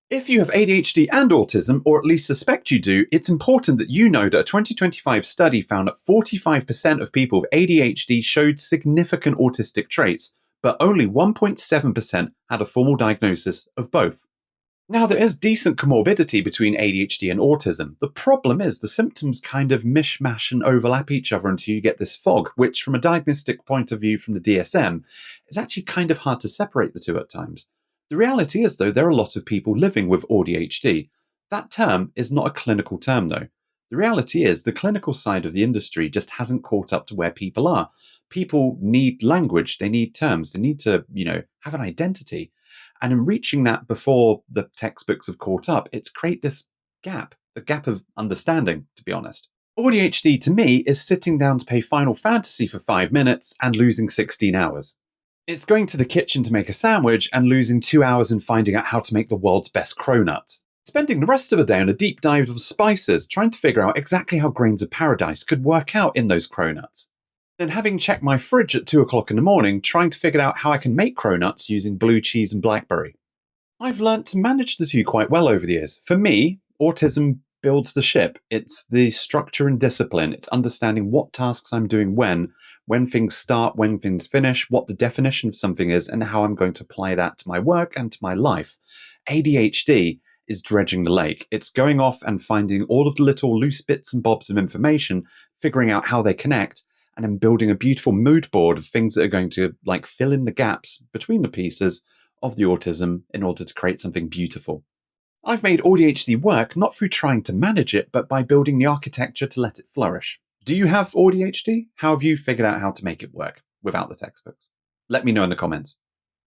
If you have ADHD and autism, or at least suspect you do, it's important that you know that a 2025 study found that 45% of people with ADHD showed significant autistic traits, but only 1.7% had a formal diagnosis of both. Now, there is decent comorbidity between ADHD and autism. The problem is the symptoms kind of mishmash and overlap each other until you get this fog, which, from a diagnostic point of view from the DSM, is actually kind of hard to separate the two at times. The reality is, though, there are a lot of people living with AuDHD. That term is not a clinical term, though. The reality is the clinical side of the industry just hasn't caught up to where people are. People need language, they need terms, they need to, have an identity. And in reaching that before the textbooks have caught up, it's create this gap, the gap of understanding, to be honest. AuDHD to me is sitting down to play Final Fantasy for 5 minutes and losing 16 hours. It's going to the kitchen to make a sandwich and losing 2 hours in finding out how to make the world's best cronuts. Spending the rest of the day on a deep dive of spices, trying to figure out exactly how grains of paradise could work out in those cronuts. Then having checked my fridge at 2 o'clock in the morning, trying to figure out how I can make cronuts using blue cheese and blackberry. I've learnt to manage the two quite well over the years. For me, autism builds the ship. It's the structure and discipline. It's understanding what tasks I'm doing when things start, when things finish, what the definition of something is, and how I'm going to apply that to my work and to my life. ADHD is dredging the lake. It's going off and finding all of the little loose bits and bobs of information, figuring out how they connect, and then building a beautiful mood board of things that are going to fill in the gaps between the pieces of the autism in order to create something beautiful. I've made AuDHD work not through trying to manage it, but by building the architecture to let it flourish. Do you have AuDHD? How have you figured out how to make it work without the textbooks? Let me know in the comments.